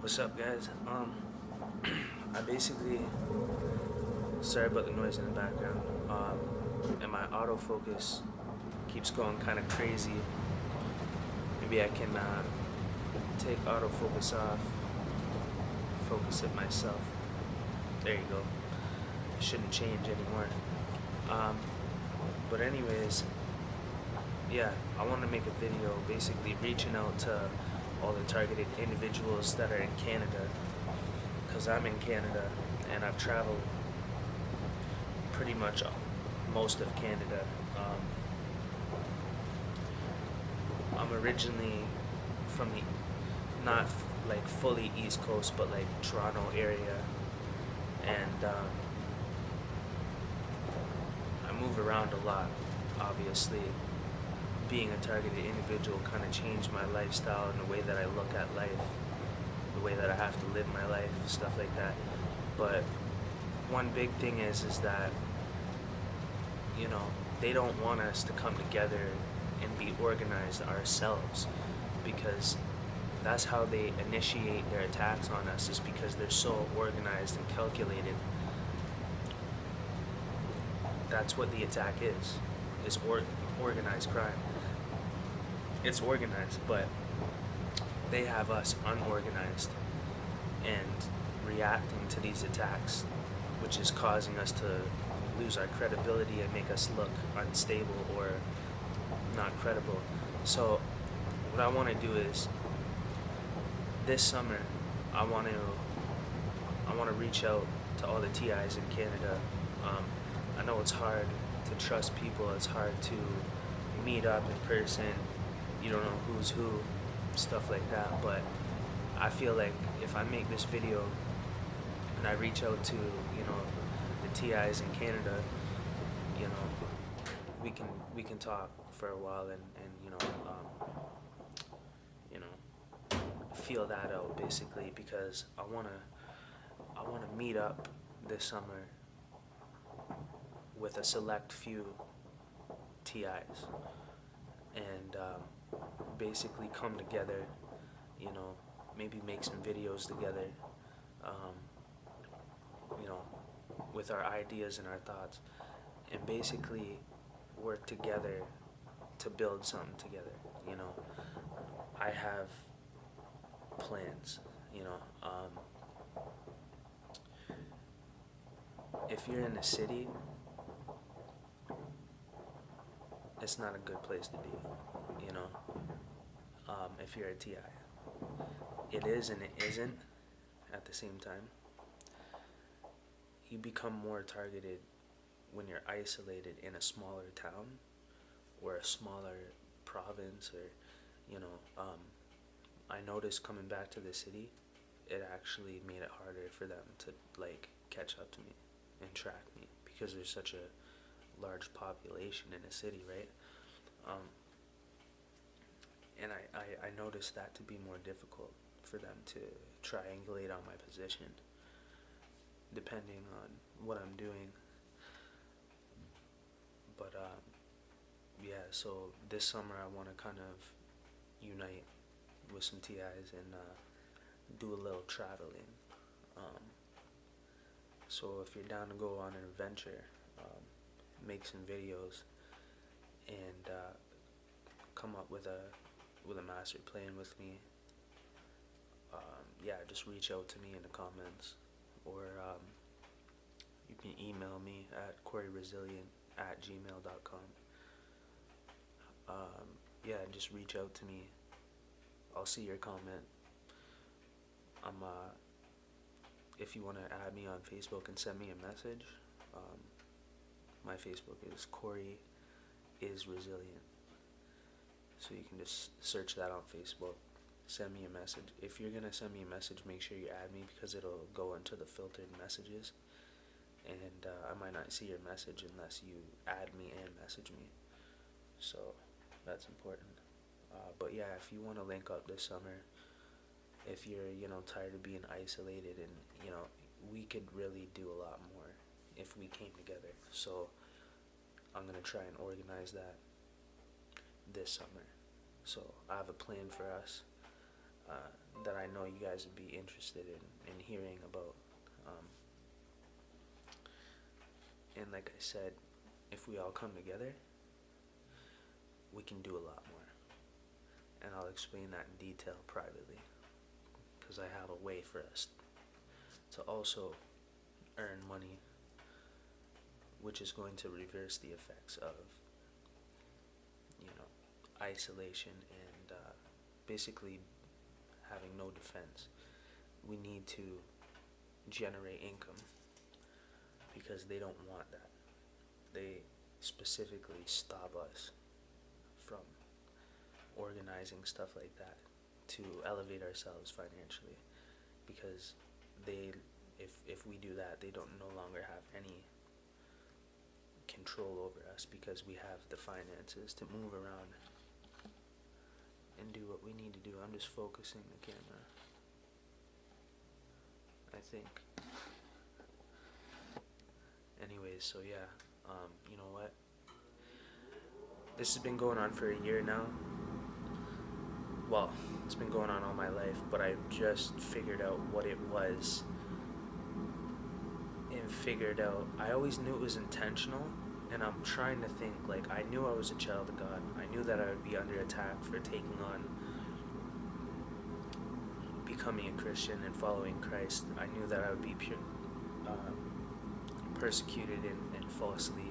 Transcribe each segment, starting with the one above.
What's up, guys? I basically sorry about the noise in the background. And my autofocus keeps going kind of crazy. Maybe I can take autofocus off, focus it myself. There you go. It shouldn't change anymore. Um, but anyways, yeah, I want to make a video basically reaching out to all the targeted individuals that are in Canada, because I'm in Canada and I've traveled pretty much most of Canada. I'm originally from the not like fully East Coast, but like Toronto area, and I move around a lot. Obviously, being a targeted individual kind of changed my lifestyle and the way that I look at life, the way that I have to live my life, stuff like that. But one big thing is that, you know, they don't want us to come together and be organized ourselves, because that's how they initiate their attacks on us, is because they're so organized and calculated. That's what the attack is organized crime. It's organized, but they have us unorganized and reacting to these attacks, which is causing us to lose our credibility and make us look unstable or not credible. So what I want to do is, this summer I want to reach out to all the TIs in Canada. I know it's hard to trust people, it's hard to meet up in person, you don't know who's who, stuff like that, but I feel like if I make this video and I reach out to, you know, the TIs in Canada, you know, we can talk for a while and feel that out basically, because I wanna meet up this summer with a select few TIs and basically come together, you know, maybe make some videos together, you know, with our ideas and our thoughts, and basically work together to build something together. You know, I have plans, you know. If you're in the city, it's not a good place to be, you know. If you're a TI, it is and it isn't at the same time. You become more targeted when you're isolated in a smaller town or a smaller province, or, you know, I noticed coming back to the city, it actually made it harder for them to like catch up to me and track me, because there's such a large population in a city, right? And I noticed that to be more difficult for them to triangulate on my position, depending on what I'm doing. But yeah, so this summer I want to kind of unite with some TIs and do a little traveling. So if you're down to go on an adventure, make some videos, and come up with a master plan with me, yeah, just reach out to me in the comments, or you can email me at coreyresilient@gmail.com. Yeah, just reach out to me. I'll see your comment. If you want to add me on Facebook and send me a message, my Facebook is Corey is Resilient. So you can just search that on Facebook, send me a message. If you're gonna send me a message, make sure you add me, because it'll go into the filtered messages, and I might not see your message unless you add me and message me. So that's important. But yeah, if you want to link up this summer, if you're, you know, tired of being isolated, and, you know, we could really do a lot more if we came together. So I'm gonna try and organize that this summer. So I have a plan for us. that I know you guys would be interested in hearing about. And like I said, if we all come together, we can do a lot more. And I'll explain that in detail privately, because I have a way for us to also earn money, which is going to reverse the effects of, isolation and basically having no defense. We need to generate income because they don't want that. They specifically stop us from organizing stuff like that to elevate ourselves financially, because if we do that, they don't no longer have any control over us, because we have the finances to move around and do what we need to do. I'm just focusing the camera, I think. Anyways, so yeah, you know what? This has been going on for a year now. Well, it's been going on all my life, but I just figured out what it was. And figured out, I always knew it was intentional, and I'm trying to think, like, I knew I was a child of God. I knew that I would be under attack for taking on becoming a Christian and following Christ. I knew that I would be persecuted and falsely,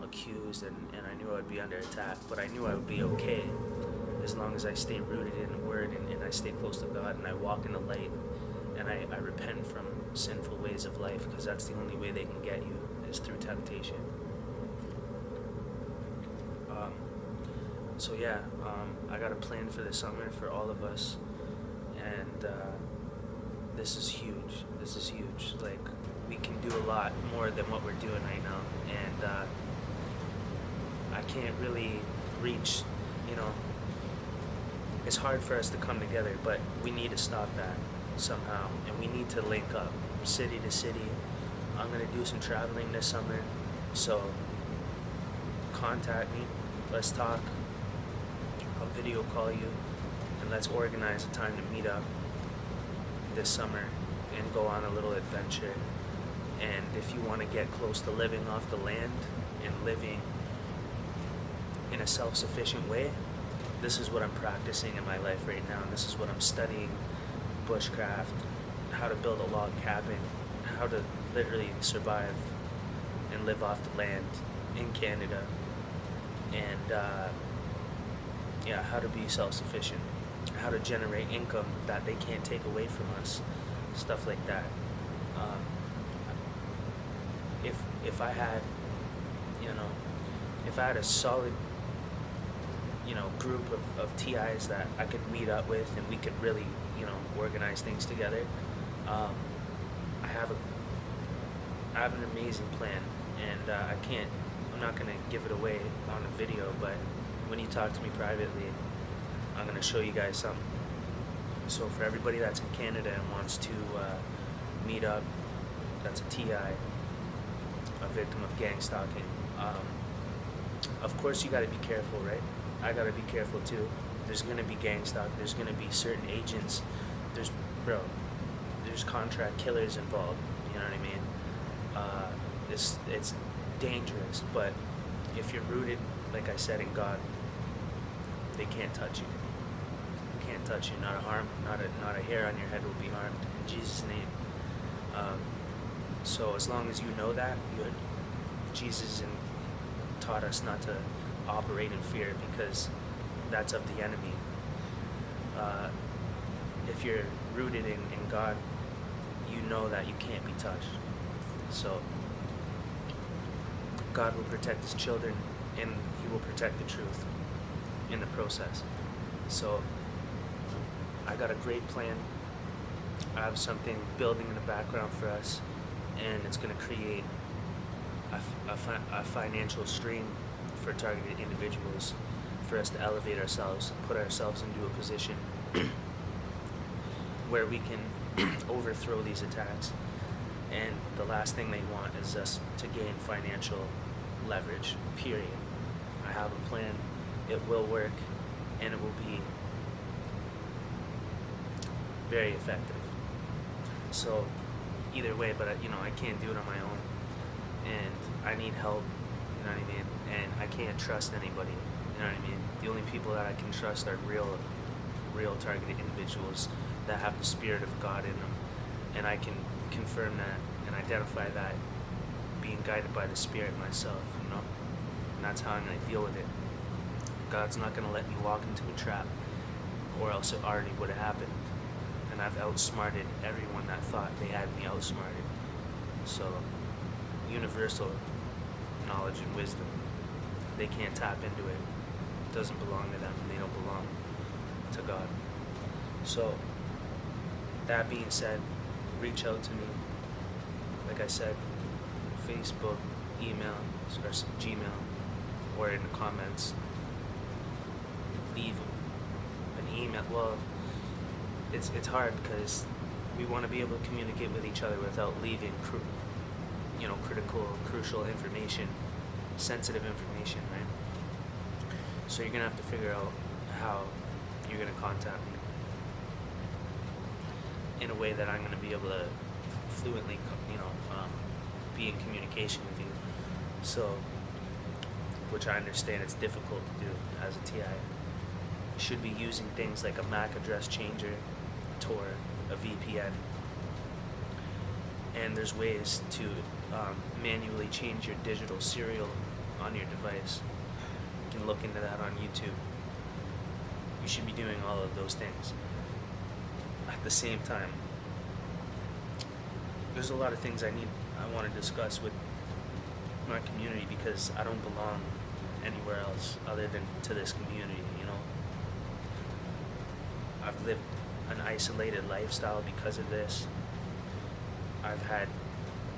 accused, and I knew I would be under attack, but I knew I would be okay as long as I stay rooted in the Word and I stay close to God and I walk in the light and I repent from sinful ways of life, because that's the only way they can get you, is through temptation. So yeah, I got a plan for the summer for all of us, and this is huge. This is huge. Like, we can do a lot more than what we're doing right now, and I can't really reach, it's hard for us to come together, but we need to stop that somehow, and we need to link up city to city. I'm going to do some traveling this summer, so contact me, let's talk, I'll video call you, and let's organize a time to meet up this summer and go on a little adventure. And if you want to get close to living off the land and living in a self-sufficient way, this is what I'm practicing in my life right now, and this is what I'm studying: bushcraft, how to build a log cabin, how to literally survive and live off the land in Canada, and how to be self-sufficient, how to generate income that they can't take away from us, stuff like that. If I had, if I had a solid, group of TIs that I could meet up with and we could really, organize things together, I have an amazing plan, and I'm not gonna give it away on a video, but when you talk to me privately, I'm gonna show you guys something. So for everybody that's in Canada and wants to meet up, that's a TI, a victim of gang stalking, of course you gotta be careful, right? I gotta be careful too. There's gonna be gang stalk, there's gonna be certain agents, there's contract killers involved, you know what I mean? It's dangerous, but if you're rooted, like I said, in God, they can't touch you. Can't touch you. Not a hair on your head will be harmed, in Jesus' name. So as long as you know that, Jesus taught us not to operate in fear, because that's of the enemy. If you're rooted in God, you know that you can't be touched. So God will protect his children, and he will protect the truth in the process. So I got a great plan. I have something building in the background for us, and it's going to create a financial stream for targeted individuals, for us to elevate ourselves, put ourselves into a position where we can overthrow these attacks. And the last thing they want is us to gain financial leverage, period. I have a plan, it will work, and it will be very effective. So either way, but I can't do it on my own, and I need help. You know what I mean? And I can't trust anybody. You know what I mean? The only people that I can trust are real targeted individuals that have the Spirit of God in them, and I can confirm that and identify that being guided by the Spirit myself. And that's how I'm going to deal with it. God's not going to let me walk into a trap, or else it already would have happened. And I've outsmarted everyone that thought they had me outsmarted. So, universal knowledge and wisdom, they can't tap into it. It doesn't belong to them, and they don't belong to God. So, that being said, reach out to me. Like I said, Facebook, email, or Gmail, or in the comments. Leave an email. Well, it's hard because we want to be able to communicate with each other without leaving critical, crucial information, sensitive information, right? So you're gonna have to figure out how you're gonna contact me in a way that I'm gonna be able to fluently, be in communication with you. So, which I understand it's difficult to do as a TI. You should be using things like a MAC address changer, Tor, a VPN, and there's ways to manually change your digital serial on your device. You can look into that on YouTube. You should be doing all of those things. At the same time, there's a lot of things I want to discuss with my community because I don't belong anywhere else other than to this community, I've lived an isolated lifestyle because of this. I've had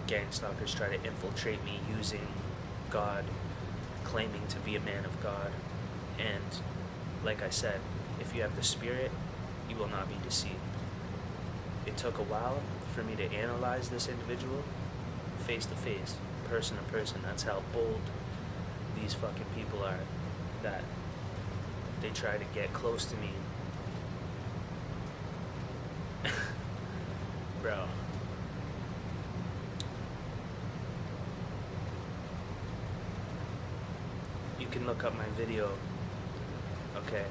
gang stalkers try to infiltrate me using God, claiming to be a man of God. And like I said, if you have the Spirit, you will not be deceived. It took a while for me to analyze this individual face to face, person to person. That's how bold these fucking people are, that they try to get close to me. Bro. You can look up my video. Okay.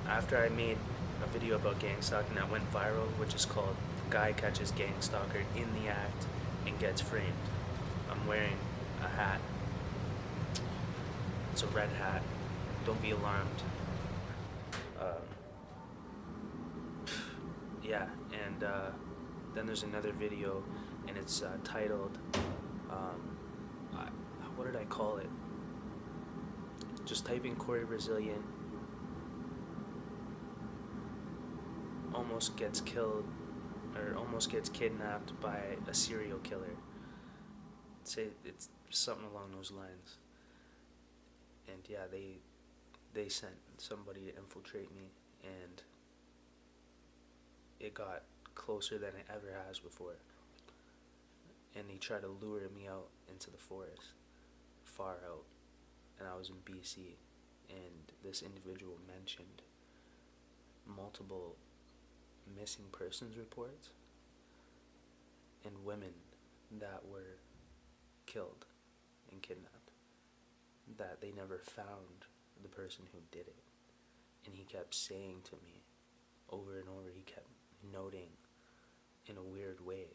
After I made a video about gang stalking that went viral, which is called Guy Catches Gang Stalker in the Act and Gets Framed. I'm wearing a hat. It's a red hat. Don't be alarmed. Yeah, and then there's another video, and it's titled, what did I call it? Just type in Corey Resilient, almost gets killed, or almost gets kidnapped by a serial killer. Say it's something along those lines. And yeah, they sent somebody to infiltrate me, and it got closer than it ever has before. And they tried to lure me out into the forest, far out. And I was in BC, and this individual mentioned multiple missing persons reports and women that were killed and kidnapped, that they never found the person who did it. And he kept saying to me over and over, he kept noting in a weird way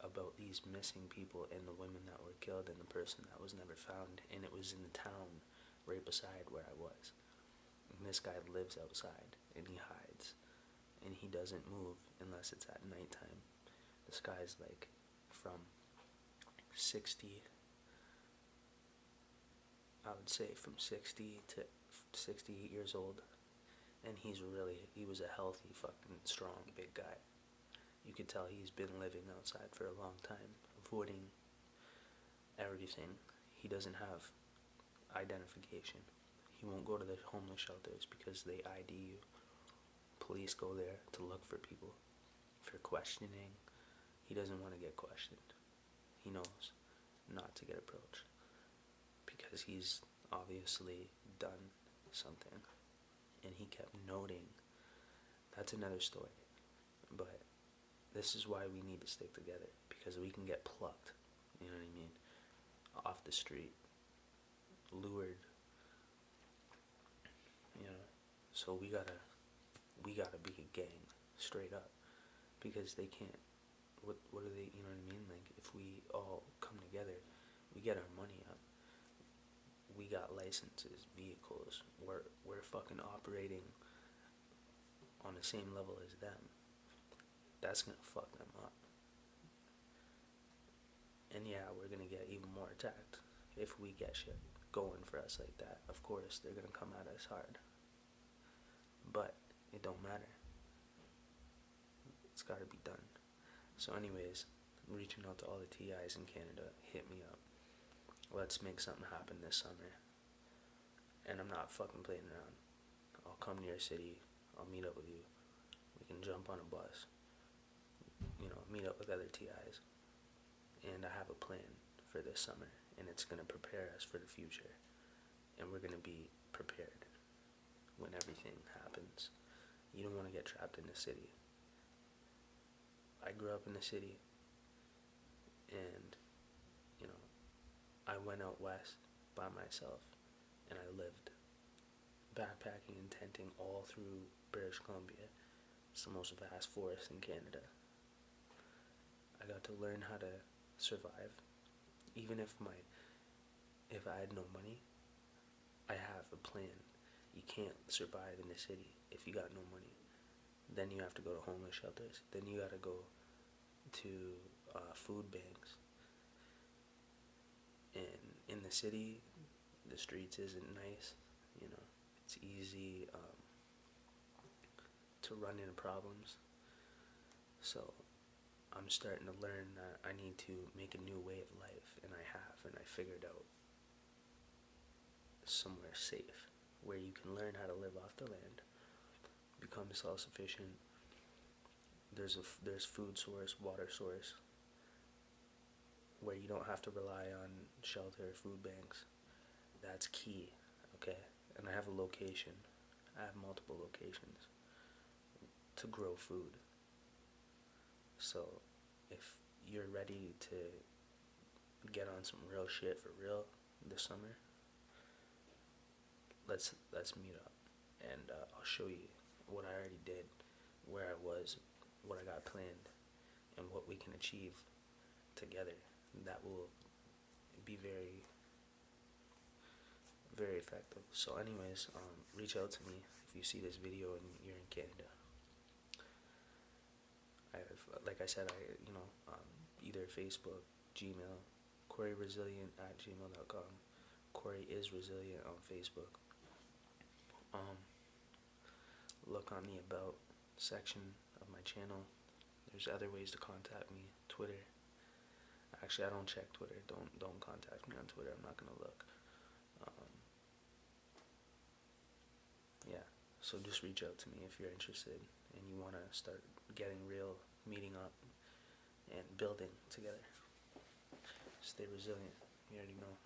about these missing people and the women that were killed and the person that was never found. And it was in the town right beside where I was. And this guy lives outside, and he hides, and he doesn't move unless it's at nighttime. This guy's like from 60, I would say from 60 to 68 years old, and he was a healthy, fucking strong, big guy. You could tell he's been living outside for a long time, avoiding everything. He doesn't have identification. He won't go to the homeless shelters because they ID you. Police go there to look for people for questioning. He doesn't want to get questioned. He knows not to get approached because he's obviously done something. And he kept noting. That's another story. But this is why we need to stick together, because we can get plucked, you know what I mean, off the street, lured, you know. So we gotta be a gang, straight up, because they can't. What are they? You know what I mean? Like, if we all come together, we get our money up. We got licenses, vehicles. We're fucking operating on the same level as them. That's gonna fuck them up. And yeah, we're gonna get even more attacked if we get shit going for us like that. Of course, they're gonna come at us hard. But it don't matter. It's gotta be done. So anyways, I'm reaching out to all the TIs in Canada. Hit me up. Let's make something happen this summer. And I'm not fucking playing around. I'll come to your city. I'll meet up with you. We can jump on a bus. You know, meet up with other TIs. And I have a plan for this summer. And it's going to prepare us for the future. And we're going to be prepared when everything happens. You don't want to get trapped in the city. I grew up in the city. And, you know, I went out west by myself. And I lived backpacking and tenting all through British Columbia. It's the most vast forest in Canada. I got to learn how to survive. Even if I had no money, I have a plan. You can't survive in the city if you got no money. Then you have to go to homeless shelters. Then you gotta go to food banks. And in the city, the streets isn't nice, you know. It's easy to run into problems. So I'm starting to learn that I need to make a new way of life, and I figured out somewhere safe where you can learn how to live off the land, become self-sufficient. There's food source, water source, where you don't have to rely on shelter, food banks. That's key, okay? And I have a location. I have multiple locations to grow food. So if you're ready to get on some real shit for real this summer, let's meet up, and I'll show you what I already did, where I was, what I got planned, and what we can achieve together. That will be very, very effective. So anyways, reach out to me if you see this video and you're in Canada. I have, like I said, either Facebook, Gmail, CoreyResilient@gmail.com. Corey is Resilient on Facebook. Look on the About section of my channel. There's other ways to contact me. Twitter. Actually, I don't check Twitter. Don't contact me on Twitter. I'm not gonna look. Yeah. So just reach out to me if you're interested and you want to start getting real, meeting up, and building together. Stay resilient. You already know.